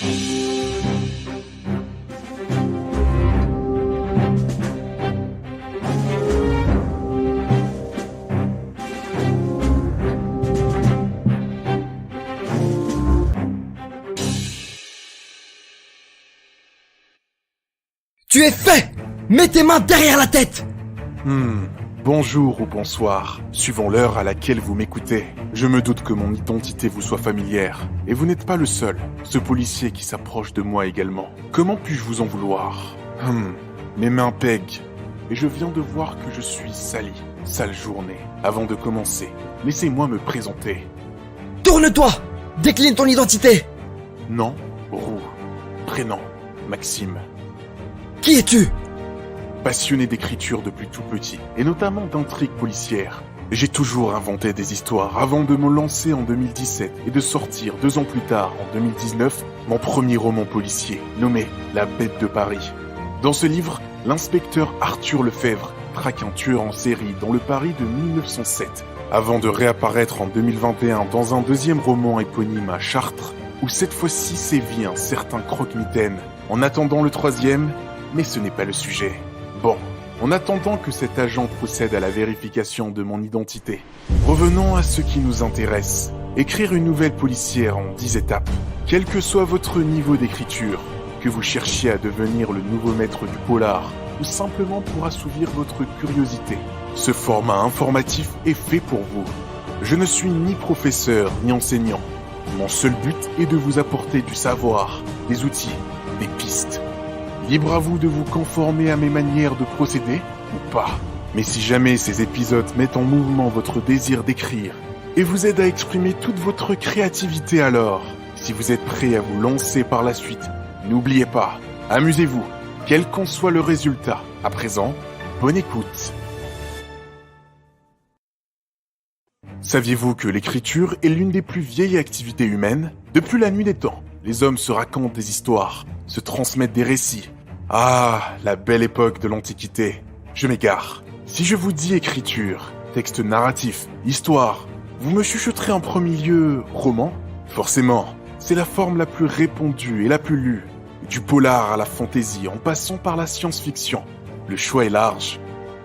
Tu es fait! Mets tes mains derrière la tête! Bonjour ou bonsoir, suivant l'heure à laquelle vous m'écoutez. Je me doute que mon identité vous soit familière. Et vous n'êtes pas le seul, ce policier qui s'approche de moi également. Comment puis-je vous en vouloir? Mes mains pèguent. Et je viens de voir que je suis sali. Sale journée. Avant de commencer, laissez-moi me présenter. Tourne-toi! Décline ton identité! Nom, Roux. Prénom, Maxime. Qui es-tu? Passionné d'écriture depuis tout petit, et notamment d'intrigues policières. J'ai toujours inventé des histoires avant de me lancer en 2017 et de sortir 2 ans plus tard, en 2019, mon premier roman policier, nommé La Bête de Paris. Dans ce livre, l'inspecteur Arthur Lefebvre traque un tueur en série dans le Paris de 1907, avant de réapparaître en 2021 dans un deuxième roman éponyme à Chartres, où cette fois-ci sévit un certain croque-mitaine. En attendant le 3e, mais ce n'est pas le sujet. Bon, en attendant que cet agent procède à la vérification de mon identité, revenons à ce qui nous intéresse. Écrire une nouvelle policière en 10 étapes. Quel que soit votre niveau d'écriture, que vous cherchiez à devenir le nouveau maître du polar, ou simplement pour assouvir votre curiosité, ce format informatif est fait pour vous. Je ne suis ni professeur ni enseignant. Mon seul but est de vous apporter du savoir, des outils, des pistes. Libre à vous de vous conformer à mes manières de procéder ou pas. Mais si jamais ces épisodes mettent en mouvement votre désir d'écrire et vous aident à exprimer toute votre créativité alors, si vous êtes prêt à vous lancer par la suite, n'oubliez pas, amusez-vous, quel qu'en soit le résultat. À présent, bonne écoute. Saviez-vous que l'écriture est l'une des plus vieilles activités humaines? Depuis la nuit des temps, les hommes se racontent des histoires, se transmettent des récits. Ah, la belle époque de l'Antiquité. Je m'égare. Si je vous dis écriture, texte narratif, histoire, vous me chuchoterez en premier lieu roman? Forcément, c'est la forme la plus répandue et la plus lue. Du polar à la fantaisie, en passant par la science-fiction. Le choix est large.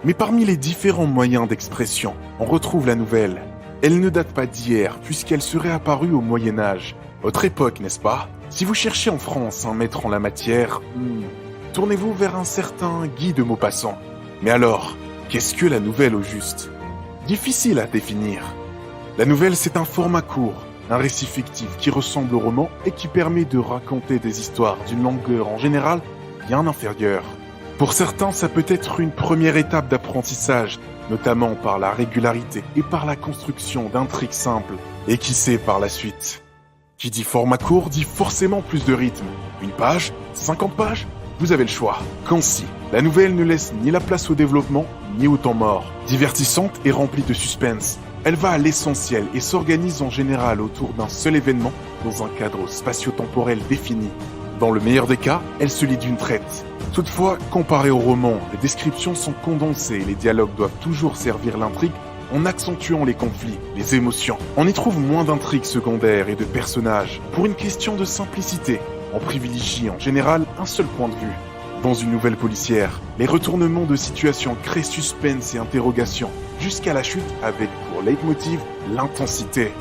Mais parmi les différents moyens d'expression, on retrouve la nouvelle. Elle ne date pas d'hier, puisqu'elle serait apparue au Moyen-Âge. Autre époque, n'est-ce pas? Si vous cherchez en France un maître en la matière, tournez-vous vers un certain Guy de Maupassant. Mais alors, qu'est-ce que la nouvelle au juste? Difficile à définir. La nouvelle, c'est un format court, un récit fictif qui ressemble au roman et qui permet de raconter des histoires d'une longueur en général bien inférieure. Pour certains, ça peut être une première étape d'apprentissage, notamment par la régularité et par la construction d'intrigues simples. Et qui sait par la suite? Qui dit format court dit forcément plus de rythme. 1 page, 50 pages, vous avez le choix. Concis, la nouvelle ne laisse ni la place au développement, ni au temps mort. Divertissante et remplie de suspense, elle va à l'essentiel et s'organise en général autour d'un seul événement dans un cadre spatio-temporel défini. Dans le meilleur des cas, elle se lit d'une traite. Toutefois, comparé au roman, les descriptions sont condensées et les dialogues doivent toujours servir l'intrigue en accentuant les conflits, les émotions. On y trouve moins d'intrigues secondaires et de personnages. Pour une question de simplicité, on privilégie en général un seul point de vue. Dans une nouvelle policière, les retournements de situation créent suspense et interrogation, jusqu'à la chute avec pour leitmotiv l'intensité.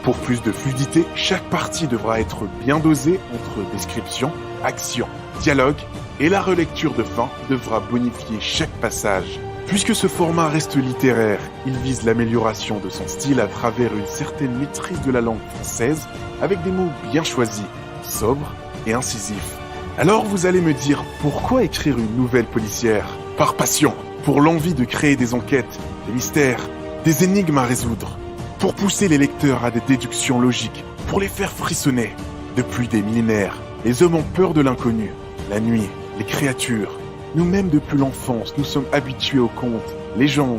Pour plus de fluidité, chaque partie devra être bien dosée entre description, action, dialogue, et la relecture de fin devra bonifier chaque passage. Puisque ce format reste littéraire, il vise l'amélioration de son style à travers une certaine maîtrise de la langue française, avec des mots bien choisis, sobres et incisifs. Alors vous allez me dire, pourquoi écrire une nouvelle policière? Par passion, pour l'envie de créer des enquêtes, des mystères, des énigmes à résoudre, pour pousser les lecteurs à des déductions logiques, pour les faire frissonner. Depuis des millénaires, les hommes ont peur de l'inconnu, la nuit, les créatures. Nous-mêmes, depuis l'enfance, nous sommes habitués aux contes, légendes.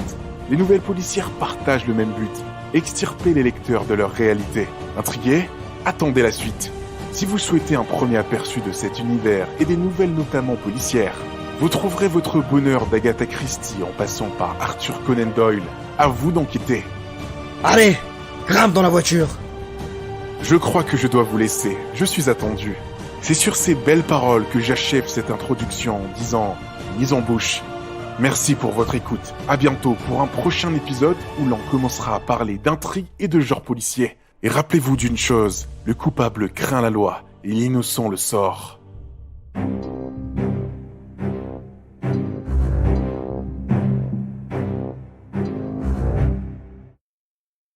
Les nouvelles policières partagent le même but, extirper les lecteurs de leur réalité. Intrigués? Attendez la suite. Si vous souhaitez un premier aperçu de cet univers et des nouvelles notamment policières, vous trouverez votre bonheur d'Agatha Christie en passant par Arthur Conan Doyle. À vous d'enquêter. Allez, grimpe dans la voiture. Je crois que je dois vous laisser, je suis attendu. C'est sur ces belles paroles que j'achève cette introduction en disant mise en bouche. Merci pour votre écoute. À bientôt pour un prochain épisode où l'on commencera à parler d'intrigue et de genre policier. Et rappelez-vous d'une chose, le coupable craint la loi et l'innocent le sort.